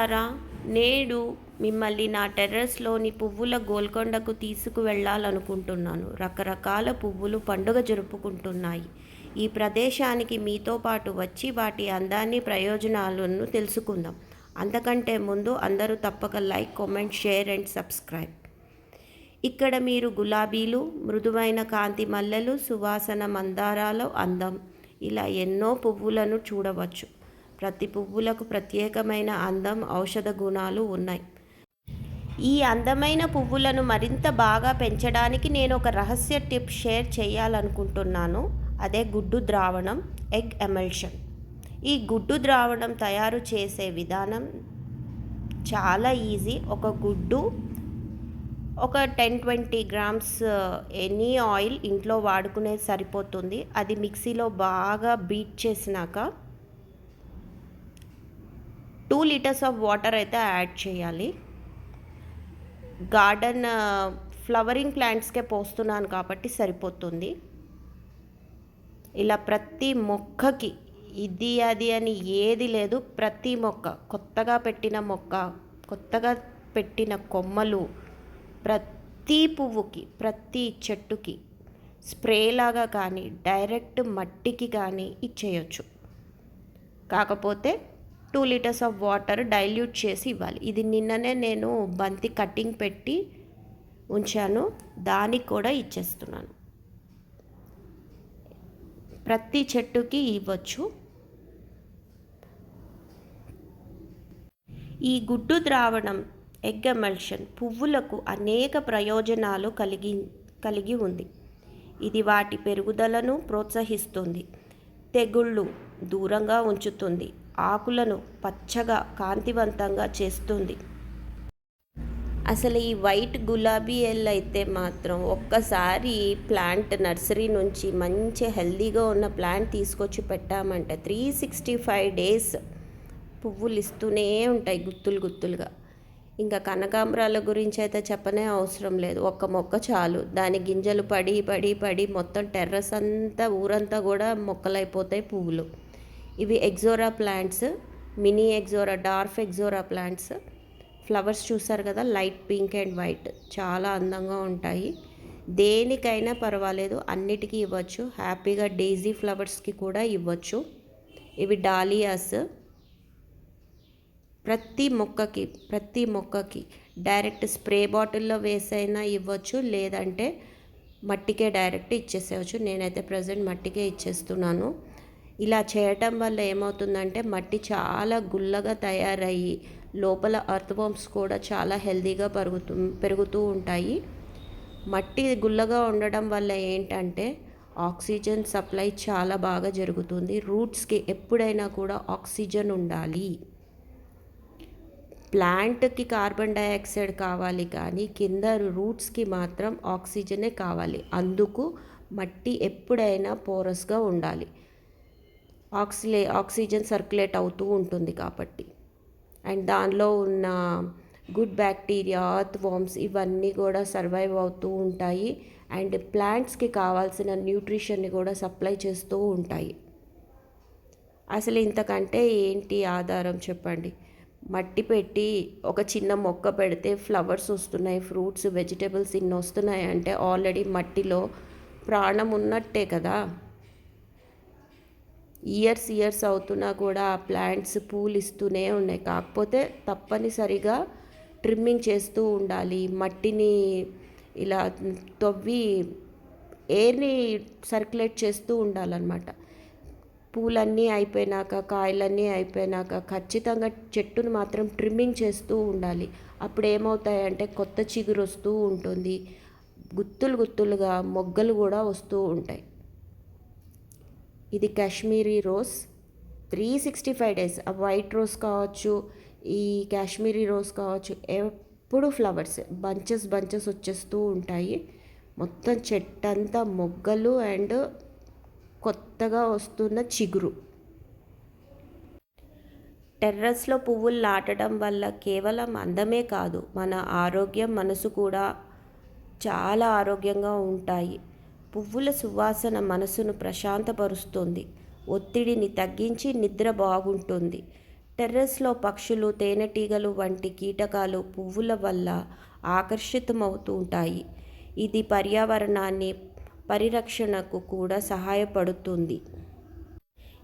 మిత్రులారా, నేడు మిమ్మల్ని నా టెర్రస్లోని పువ్వుల గోల్కొండకు తీసుకువెళ్ళాలనుకుంటున్నాను. రకరకాల పువ్వులు పండుగ జరుపుకుంటున్నాయి. ఈ ప్రదేశానికి మీతో పాటు వచ్చి వాటి అందాన్ని, ప్రయోజనాలను తెలుసుకుందాం. అంతకంటే ముందు అందరూ తప్పక like, comment, share and subscribe. ఇక్కడ మీరు గులాబీలు, మృదువైన కాంతి మల్లెలు, సువాసన మందారాల అందం, ఇలా ఎన్నో పువ్వులను చూడవచ్చు. ప్రతి పువ్వులకు ప్రత్యేకమైన అందం, ఔషధ గుణాలు ఉన్నాయి. ఈ అందమైన పువ్వులను మరింత బాగా పెంచడానికి నేను ఒక రహస్య టిప్ షేర్ చేయాలనుకుంటున్నాను. అదే గుడ్డు ద్రావణం, ఎగ్ ఎమల్షన్. ఈ గుడ్డు ద్రావణం తయారు చేసే విధానం చాలా ఈజీ. ఒక గుడ్డు, ఒక 10-20 గ్రామ్స్ ఎనీ ఆయిల్ ఇంట్లో వాడుకునేది సరిపోతుంది. అది మిక్సీలో బాగా బీట్ చేసినాక 2 లీటర్స్ ఆఫ్ వాటర్ అయితే యాడ్ చేయాలి. గార్డెన్ ఫ్లవరింగ్ ప్లాంట్స్కే పోస్తున్నాను కాబట్టి సరిపోతుంది. ఇలా ప్రతి మొక్కకి ఇది అది అని ఏది లేదు, ప్రతి మొక్క, కొత్తగా పెట్టిన కొమ్మలు, ప్రతి పువ్వుకి, ప్రతి చెట్టుకి స్ప్రేలాగా కానీ డైరెక్ట్ మట్టికి కానీ ఇచ్చేయచ్చు. కాకపోతే 2 లీటర్స్ ఆఫ్ వాటర్ డైల్యూట్ చేసి ఇవ్వాలి. ఇది నిన్ననే నేను బంతి కటింగ్ పెట్టి ఉంచాను, దానికి కూడా ఇచ్చేస్తున్నాను. ప్రతి చెట్టుకి ఇవ్వచ్చు. ఈ గుడ్డు ద్రావణం, ఎగ్ ఎమల్షన్ పువ్వులకు అనేక ప్రయోజనాలు కలిగి ఉంది. ఇది వాటి పెరుగుదలను ప్రోత్సహిస్తుంది, తెగుళ్ళు దూరంగా ఉంచుతుంది, ఆకులను పచ్చగా కాంతివంతంగా చేస్తుంది. అసలు ఈ వైట్ గులాబీ ఎల్ అయితే మాత్రం ఒక్కసారి ప్లాంట్ నర్సరీ నుంచి మంచి హెల్దీగా ఉన్న ప్లాంట్ తీసుకొచ్చి పెట్టామంటే 365 days పువ్వులు ఇస్తూనే ఉంటాయి, గుత్తులుగా. ఇంకా కనకాంబరాల గురించి అయితే చెప్పనే అవసరం లేదు. ఒక్క మొక్క చాలు, దాని గింజలు పడి మొత్తం టెర్రస్ అంతా, ఊరంతా కూడా మొక్కలైపోతాయి పువ్వులు. ఇవి ixora plants, mini ixora, dwarf ixora plants. Flowers చూసారు కదా, లైట్ పింక్ అండ్ వైట్, చాలా అందంగా ఉంటాయి. దేనికైనా పర్వాలేదు, అన్నిటికీ ఇవ్వచ్చు. హ్యాపీగా డేజీ ఫ్లవర్స్కి కూడా ఇవ్వచ్చు. ఇవి డాలియాస్. ప్రతి మొక్కకి డైరెక్ట్ స్ప్రే బాటిల్లో వేసైనా ఇవ్వచ్చు, లేదంటే మట్టికే డైరెక్ట్ ఇచ్చేసేయచ్చు. నేనైతే ప్రజెంట్ మట్టికే ఇచ్చేస్తున్నాను. ఇలా చేయటం వల్ల ఏమవుతుందంటే మట్టి చాలా గుల్లగా తయారయ్యి లోపల అర్త్వార్మ్స్ కూడా చాలా హెల్తీగా పెరుగుతూ ఉంటాయి. మట్టి గుల్లగా ఉండడం వల్ల ఏంటంటే ఆక్సిజన్ సప్లై చాలా బాగా జరుగుతుంది. రూట్స్కి ఎప్పుడైనా కూడా ఆక్సిజన్ ఉండాలి. ప్లాంట్కి కార్బన్ డైఆక్సైడ్ కావాలి, కానీ కింద రూట్స్కి మాత్రం ఆక్సిజనే కావాలి. అందుకు మట్టి ఎప్పుడైనా పోరస్గా ఉండాలి, ఆక్సిజన్ సర్క్యులేట్ అవుతూ ఉంటుంది కాబట్టి. అండ్ దానిలో ఉన్న గుడ్ బ్యాక్టీరియా, అర్త్వార్మ్స్ ఇవన్నీ కూడా సర్వైవ్ అవుతూ ఉంటాయి. అండ్ ప్లాంట్స్కి కావాల్సిన న్యూట్రిషన్ని కూడా సప్లై చేస్తూ ఉంటాయి. అసలు ఇంతకంటే ఏంటి ఆధారం చెప్పండి? మట్టి పెట్టి ఒక చిన్న మొక్క పెడితే ఫ్లవర్స్ వస్తున్నాయి, ఫ్రూట్స్, వెజిటేబుల్స్ ఇన్ని వస్తున్నాయి అంటే ఆల్రెడీ మట్టిలో ప్రాణం ఉన్నట్టే కదా. ఇయర్స్ అవుతున్నా కూడా ఆ ప్లాంట్స్ పూలు ఇస్తూనే ఉన్నాయి. కాకపోతే తప్పనిసరిగా ట్రిమ్మింగ్ చేస్తూ ఉండాలి. మట్టిని ఇలా తవ్వి ఎయిర్ని సర్క్యులేట్ చేస్తూ ఉండాలన్నమాట. పూలన్నీ అయిపోయినాక, కాయలన్నీ అయిపోయినాక ఖచ్చితంగా చెట్టును మాత్రం ట్రిమ్మింగ్ చేస్తూ ఉండాలి. అప్పుడు ఏమవుతాయంటే కొత్త చిగురు వస్తూ ఉంటుంది, గుత్తులుగా మొగ్గలు కూడా వస్తూ ఉంటాయి. ఇది కాశ్మీరీ రోజ్, 365 days. ఆ వైట్ రోజ్ కావచ్చు, ఈ కాశ్మీరీ రోజ్ కావచ్చు, ఎప్పుడు ఫ్లవర్స్ బంచెస్ వచ్చేస్తూ ఉంటాయి. మొత్తం చెట్టంతా మొగ్గలు అండ్ కొత్తగా వస్తున్న చిగురు. టెర్రస్లో పువ్వులు నాటడం వల్ల కేవలం అందమే కాదు, మన ఆరోగ్యం, మనసు కూడా చాలా ఆరోగ్యంగా ఉంటాయి. పువ్వుల సువాసన మనసును ప్రశాంతపరుస్తుంది, ఒత్తిడిని తగ్గించి నిద్ర బాగుంటుంది. టెర్రస్లో పక్షులు, తేనెటీగలు వంటి కీటకాలు పువ్వుల వల్ల ఆకర్షితమవుతూ ఉంటాయి. ఇది పర్యావరణాన్ని పరిరక్షణకు కూడా సహాయపడుతుంది.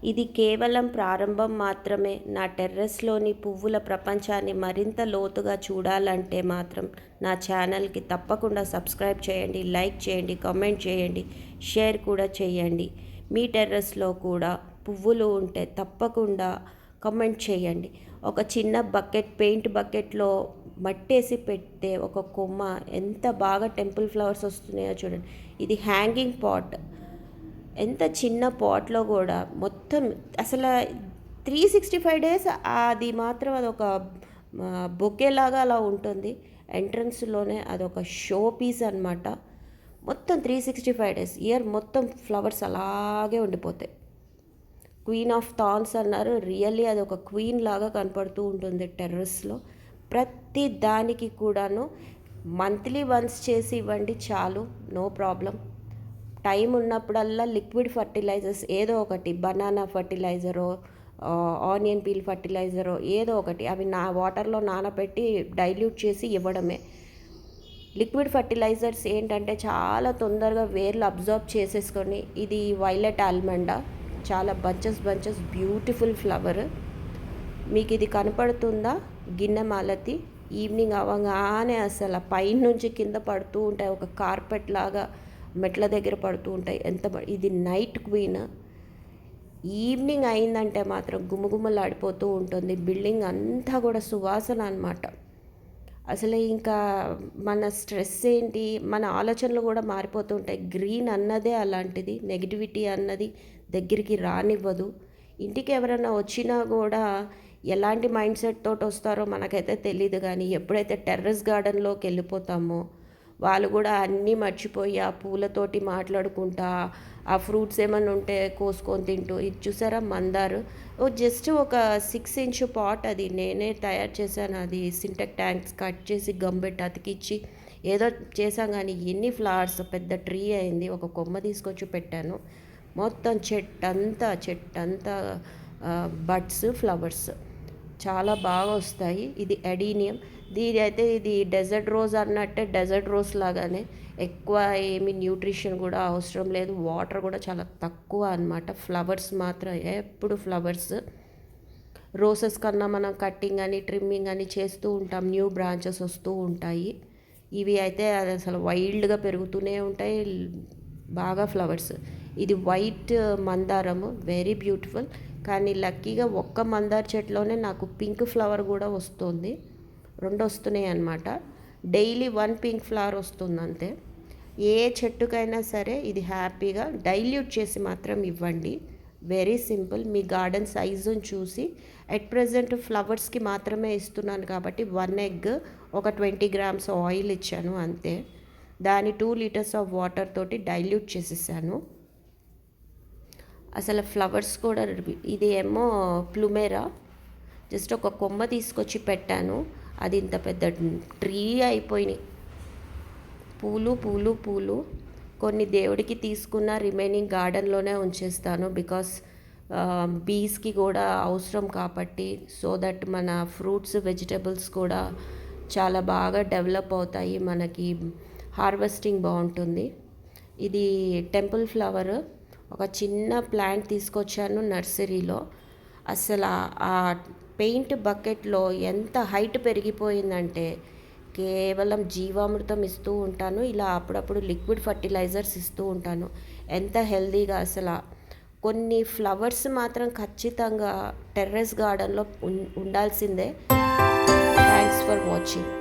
ఇది కేవలం ప్రారంభం మాత్రమే. నా టెర్రస్లోని పువ్వుల ప్రపంచాన్ని మరింత లోతుగా చూడాలంటే మాత్రం నా ఛానల్కి తప్పకుండా సబ్స్క్రైబ్ చేయండి, లైక్ చేయండి, కామెంట్ చేయండి, షేర్ కూడా చేయండి. మీ టెర్రస్లో కూడా పువ్వులు ఉంటే తప్పకుండా కామెంట్ చేయండి. ఒక చిన్న బకెట్, పెయింట్ బకెట్లో మట్టేసి పెడితే ఒక కొమ్మ ఎంత బాగా టెంపుల్ ఫ్లవర్స్ వస్తున్నాయో చూడండి. ఇది హ్యాంగింగ్ పాట్. ఎంత చిన్న పాట్లో కూడా మొత్తం అసలు 365 డేస్ అది మాత్రం అదొక బొకేలాగా అలా ఉంటుంది. ఎంట్రన్స్లోనే అదొక షో పీస్ అనమాట. మొత్తం 365 డేస్ ఇయర్ మొత్తం ఫ్లవర్స్ అలాగే ఉండిపోతాయి. క్వీన్ ఆఫ్ థార్న్స్ అన్నారు. రియల్లీ అది ఒక క్వీన్ లాగా కనపడుతూ ఉంటుంది టెర్రస్లో. ప్రతి దానికి కూడాను మంత్లీ వన్స్ చేసి ఇవ్వండి చాలు, నో ప్రాబ్లం. టైం ఉన్నప్పుడల్లా లిక్విడ్ ఫర్టిలైజర్స్ ఏదో ఒకటి, బనానా ఫర్టిలైజరో, ఆనియన్ పీల్ ఫర్టిలైజరో ఏదో ఒకటి అవి వాటర్లో నానబెట్టి డైల్యూట్ చేసి ఇవ్వడమే. లిక్విడ్ ఫర్టిలైజర్స్ ఏంటంటే చాలా తొందరగా వేర్లు అబ్జార్బ్ చేసేసుకొని, ఇది వైలెట్ ఆల్మండా, చాలా బంచెస్ బ్యూటిఫుల్ ఫ్లవర్. మీకు ఇది కనపడుతుందా? గిన్నె మాలతి. ఈవినింగ్ అవ్వగానే అసలు పైనుంచి కింద పడుతూ ఉంటాయి, ఒక కార్పెట్ లాగా మెట్ల దగ్గర పడుతూ ఉంటాయి. ఇది నైట్ క్వీన్. ఈవినింగ్ అయిందంటే మాత్రం గుమగుమలాడిపోతూ ఉంటుంది. బిల్డింగ్ అంతా కూడా సువాసన అనమాట. అసలు ఇంకా మన స్ట్రెస్ ఏంటి, మన ఆలోచనలు కూడా మారిపోతూ ఉంటాయి. గ్రీన్ అన్నదే అలాంటిది. నెగిటివిటీ అన్నది దగ్గరికి రానివ్వదు. ఇంటికి ఎవరైనా వచ్చినా కూడా ఎలాంటి మైండ్ సెట్ తోటి వస్తారో మనకైతే తెలియదు, కానీ ఎప్పుడైతే టెర్రస్ గార్డెన్లోకి వెళ్ళిపోతామో వాళ్ళు కూడా అన్నీ మర్చిపోయి ఆ పూలతోటి మాట్లాడుకుంటా, ఆ ఫ్రూట్స్ ఏమైనా ఉంటే కోసుకొని తింటూ. ఇది చూసారా మందారు, జస్ట్ ఒక 6 ఇంచ్ పాట్, అది నేనే తయారు చేశాను. అది సింటెక్ ట్యాంక్స్ కట్ చేసి గంబెట్టి అతికిచ్చి ఏదో చేశాం, కానీ ఎన్ని ఫ్లవర్స్, పెద్ద ట్రీ అయింది. ఒక కొమ్మ తీసుకొచ్చి పెట్టాను. మొత్తం చెట్టంతా బడ్స్, ఫ్లవర్స్ చాలా బాగా వస్తాయి. ఇది అడీనియం. ఇది డెజర్ట్ రోజ్ అన్నట్టే, డెజర్ట్ రోజ్ లాగానే ఎక్కువ ఏమి న్యూట్రిషన్ కూడా అవసరం లేదు. వాటర్ కూడా చాలా తక్కువ అన్నమాట. ఫ్లవర్స్ మాత్రం ఎప్పుడు ఫ్లవర్స్. రోసెస్ కన్నా మనం కట్టింగ్ అని, ట్రిమ్మింగ్ అని చేస్తూ ఉంటాం, న్యూ బ్రాంచెస్ వస్తూ ఉంటాయి. ఇవి అయితే అది అసలు వైల్డ్గా పెరుగుతూనే ఉంటాయి, బాగా ఫ్లవర్స్. ఇది వైట్ మందారము, వెరీ బ్యూటిఫుల్. కానీ లక్కీగా ఒక్క మందార చెట్లోనే నాకు పింక్ ఫ్లవర్ కూడా వస్తుంది. 2 వస్తున్నాయి అన్నమాట. డైలీ 1 పింక్ ఫ్లవర్ వస్తుంది అంతే. ఏ చెట్టుకైనా సరే ఇది హ్యాపీగా డైల్యూట్ చేసి మాత్రం ఇవ్వండి. Very simple. మీ గార్డెన్ సైజుని చూసి, అట్ ప్రజెంట్ ఫ్లవర్స్కి మాత్రమే ఇస్తున్నాను కాబట్టి 1 ఎగ్, ఒక 20 grams ఆయిల్ ఇచ్చాను అంతే. దాని 2 liters ఆఫ్ వాటర్ తోటి డైల్యూట్ చేసేసాను. అసలు ఫ్లవర్స్ కూడా ఇది ఏమో ప్లూమెరా, జస్ట్ ఒక కొమ్మ తీసుకొచ్చి పెట్టాను, అది ఇంత పెద్ద ట్రీ అయిపోయినాయి. పూలు కొన్ని దేవుడికి తీసుకున్న రిమైనింగ్ గార్డెన్లోనే ఉంచేస్తాను. బికాస్ బీస్కి కూడా అవసరం కాబట్టి, సో దట్ మన ఫ్రూట్స్, వెజిటబుల్స్ కూడా చాలా బాగా డెవలప్ అవుతాయి, మనకి హార్వెస్టింగ్ బాగుంటుంది. ఇది టెంపుల్ ఫ్లవర్. ఒక చిన్న ప్లాంట్ తీసుకొచ్చాను నర్సరీలో. అసలు ఆ పెయింట్ బకెట్లో ఎంత హైట్ పెరిగిపోయిందంటే, కేవలం జీవామృతం ఇస్తూ ఉంటాను, ఇలా అప్పుడప్పుడు లిక్విడ్ ఫర్టిలైజర్స్ ఇస్తూ ఉంటాను. ఎంత హెల్దీగా అసలు. కొన్ని ఫ్లవర్స్ మాత్రం ఖచ్చితంగా టెర్రస్ గార్డెన్లో ఉండాల్సిందే. Thanks for watching.